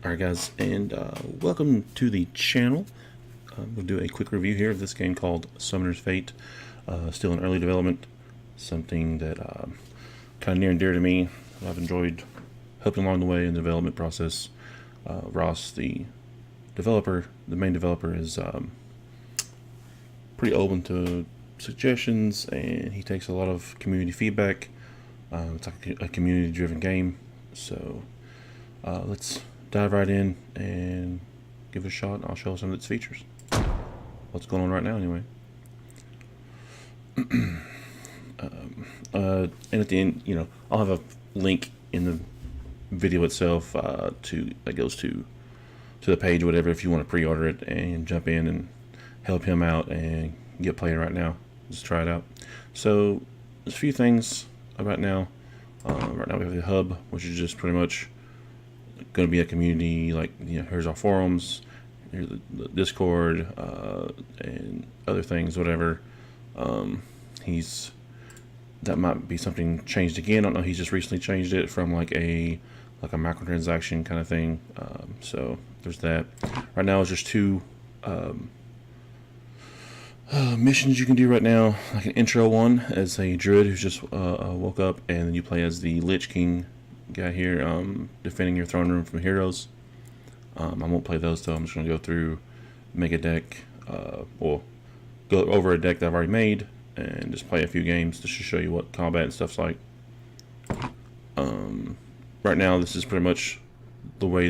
Alright guys, and welcome to the channel. We'll do a quick review here of this game called Summoner's Fate. Still in early development, something that kind of near and dear to me. I've enjoyed helping along the way in the development process. Ross, the developer, the main developer, is pretty open to suggestions, and he takes a lot of community feedback. It's like a community-driven game, so let's dive right in and give it a shot. I'll show some of its features. What's going on right now, anyway. And at the end, I'll have a link in the video itself that goes to the page, whatever, if you want to pre-order it and jump in and help him out and get playing right now. Just try it out. So there's a few things about now. Right now we have the hub, which is just pretty much going to be a community. Like, here's our forums, here's the Discord, and other things, whatever. That might be something changed again. I don't know. He's just recently changed it from like a microtransaction kind of thing. So there's that. Right now it's just two missions you can do right now. Like an intro one as a druid who's just woke up, and then you play as the Lich King guy here, defending your throne room from heroes. I won't play those though. I'm just going to go through, make a deck, or go over a deck that I've already made, and just play a few games just to show you what combat and stuff's like. Right now, this is pretty much the way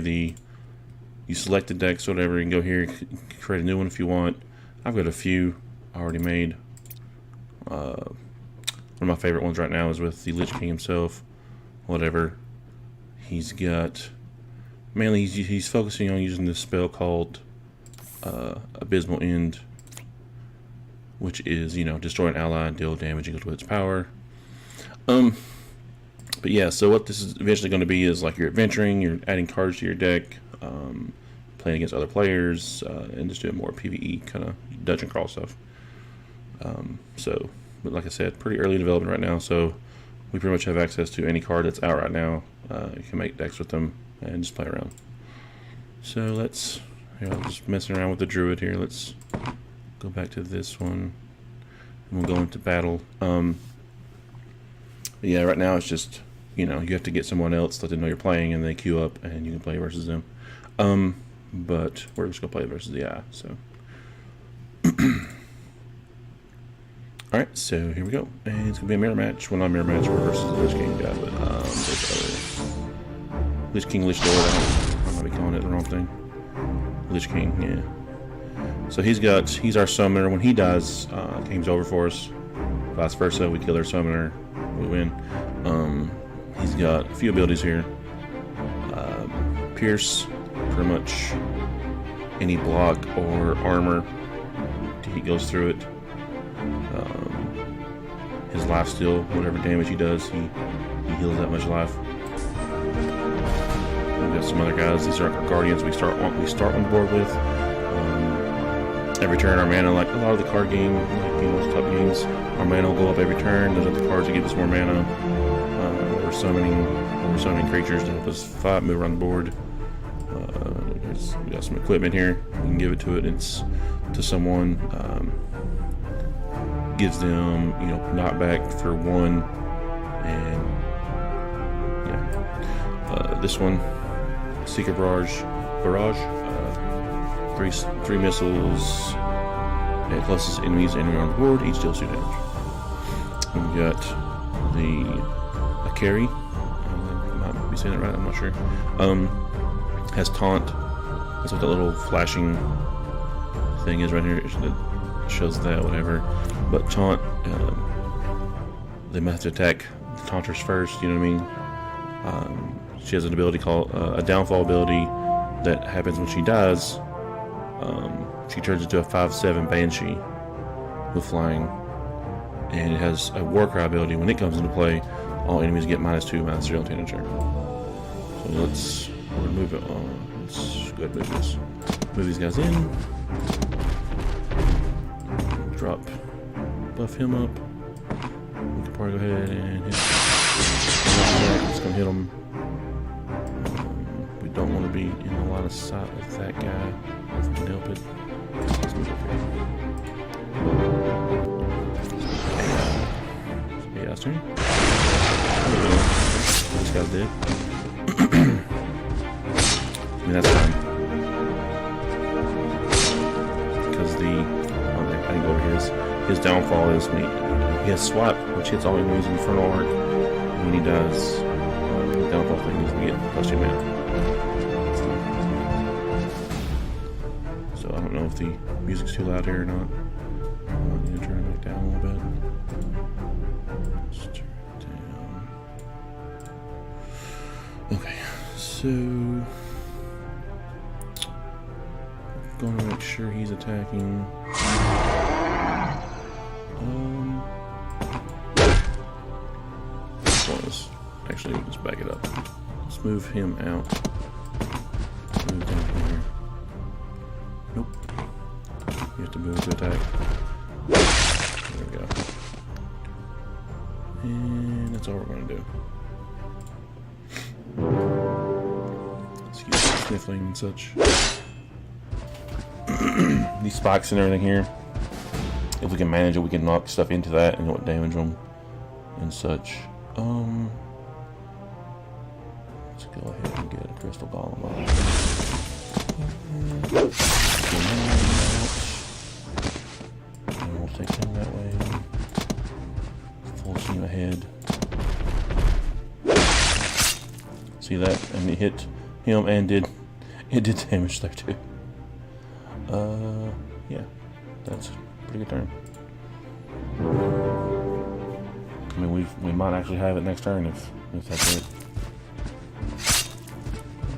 you select the decks, whatever. You can go here, create a new one if you want. I've got a few already made. One of my favorite ones right now is with the Lich King himself. Whatever. He's got, mainly he's focusing on using this spell called Abysmal End, which is, destroy an ally and deal damage equal to its power. But yeah, so what this is eventually going to be is like you're adventuring, you're adding cards to your deck, playing against other players, and just doing more PvE kind of dungeon crawl stuff. But like I said, pretty early development right now, so we pretty much have access to any card that's out right now. You can make decks with them and just play around. So I'm just messing around with the druid here. Let's go back to this one, and we'll go into battle. Yeah, right now it's just, you have to get someone else, let them know you're playing, and they queue up, and you can play versus them. But we're just gonna play versus the AI. So, all right, so here we go, and it's gonna be a mirror match. Well, not a mirror match, we're versus the Lich King guy, but there's other Lich King, Lich Lord. I might be calling it the wrong thing. Lich King, yeah. So he's our summoner. When he dies, game's over for us. Vice versa, we kill their summoner, we win. He's got a few abilities here. Pierce, pretty much any block or armor, he goes through it. His life steal, whatever damage he does, he heals that much life. We've got some other guys. These are our guardians we start on board with. Every turn our mana, like a lot of the card game, like those top games, our mana will go up every turn. There's other cards that give us more mana. We're summoning creatures to help us fight, move around the board. We got some equipment here. You can give it to it. It's to someone. Gives them, knockback for 1, and yeah. This one, Secret Barrage. Three missiles at closest enemies anywhere on the board. Each deals 2 damage. And we got a carry. I might be saying that right. I'm not sure. Has taunt. That's what that little flashing thing is right here. It shows that, whatever. But taunt, they have to attack the taunters first. You know what I mean? She has an ability called a downfall ability that happens when she dies. She turns into a 5/7 Banshee with flying, and it has a Warcry ability. When it comes into play, all enemies get -2, -0 until end of turn. So we're gonna move it on. Let's go ahead and move this. Move these guys in. Buff him up. We can probably go ahead and hit. It's gonna hit him. We don't want to be in a line of sight with that guy. If we can help it. Let's move up here. Yeah, soon. This guy's dead. I mean, that's fine. Because I didn't go over his downfall is when he has swap, which hits all enemies in Infernal Arc. And when he dies, the downfall thing needs to get +2 mana. So I don't know if the music's too loud here or not. I need to turn it back down a little bit. Let's turn it down. Okay, so gonna make sure he's attacking. Actually, let's back it up. Let's move him out. Let's move down here. Nope. You have to move to attack. There we go. And that's all we're gonna do. Excuse me, sniffling and such. These spikes and everything here, if we can manage it, we can knock stuff into that and what damage them and such. Let's go ahead and get a crystal golem on. And we'll take him that way. Full steam ahead. See that? And it hit him and it did damage there too. Yeah, that's a pretty good turn. I mean, we might actually have it next turn if that's it.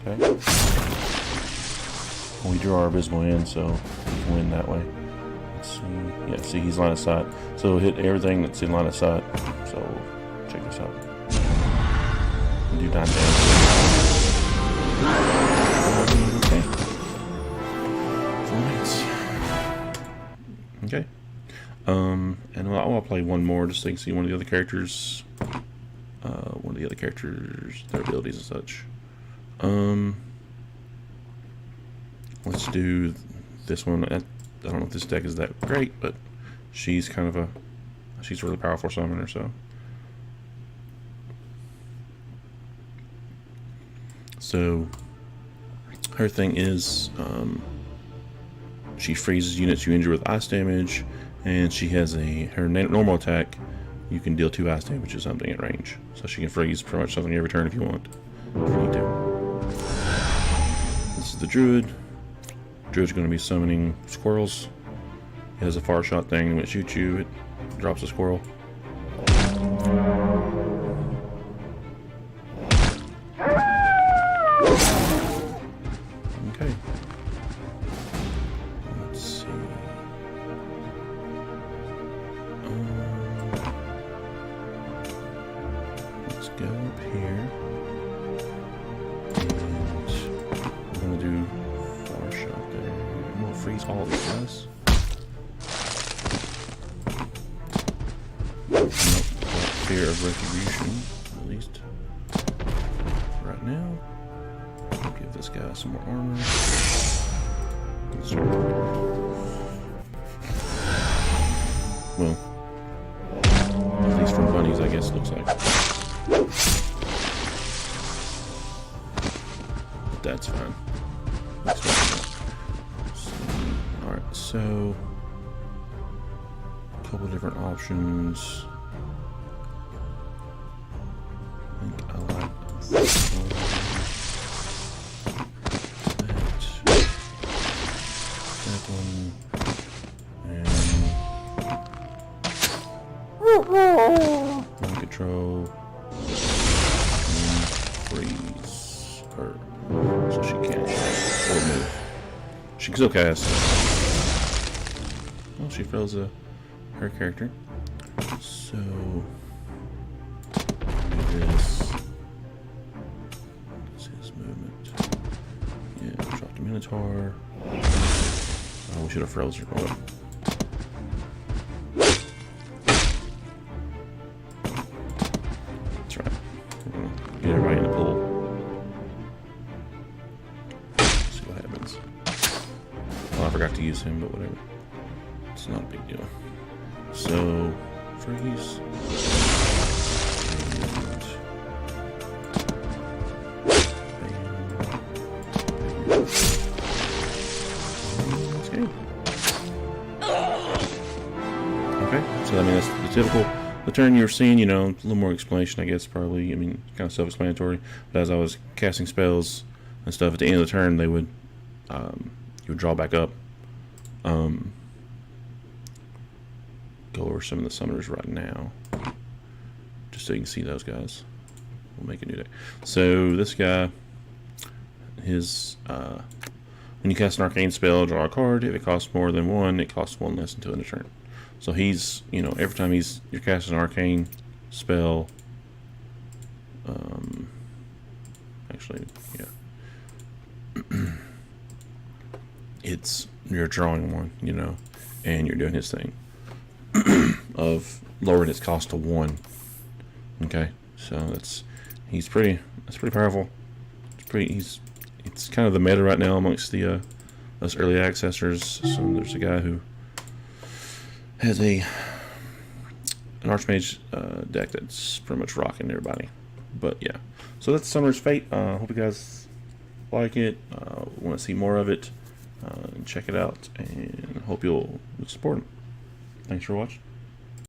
Okay. We draw our Abysmal in, so we can win that way. Let's see. Yeah, see, he's line of sight. So we'll hit everything that's in line of sight. So check this out. We'll do 9 damage. Okay. 4 minutes. Okay. And I'll play one more just so you can see one of the other characters. Their abilities and such. Let's do this one. I don't know if this deck is that great, but she's kind of she's a really powerful summoner, so. So, her thing is, she freezes units you injure with ice damage, and she has her normal attack. You can deal 2 ice damage to something at range. So she can freeze pretty much something every turn if you want. If you need to. This is the Druid. Druid's going to be summoning squirrels. It has a far shot thing. When it shoots you, it drops a squirrel. Okay. Let's see. Let's go up here. And we're going to do far shot there. And we'll freeze all of these guys. Nope. Fear of retribution, at least right now. I'll give this guy some more armor. Well, at least from bunnies, I guess it looks like. But that's fine. Alright, so a couple different options. I think I like that one, and control, and freeze her, so she can't or move. She can still cast. Well, she fails her character. So do this. What's his movement? Yeah, drop the Minotaur. Oh, we should have froze her. Oh. That's right. We're gonna get everybody in the pool. happens. Well, I forgot to use him, but whatever. It's not a big deal. So, freeze. Okay, so I mean that's the typical the turn you're seeing, you know, a little more explanation I guess probably. I mean, kind of self-explanatory. But as I was casting spells and stuff at the end of the turn, they would you would draw back up. Go over some of the summoners right now, just so you can see those guys. We'll make a new deck. So this guy, his when you cast an arcane spell, draw a card. If it costs more than one, it costs one less until end of turn. So he's, you know, every time you're casting an arcane spell, actually, yeah, you're drawing one, you know, and you're doing his thing of lowering its cost to 1. Okay, so that's pretty powerful. It's kind of the meta right now amongst the us early accessors. So there's a guy who has an Archmage deck that's pretty much rocking everybody. But yeah, so that's Summoner's Fate. Hope you guys like it. Want to see more of it? Check it out, and hope you'll support them. Thanks for watching.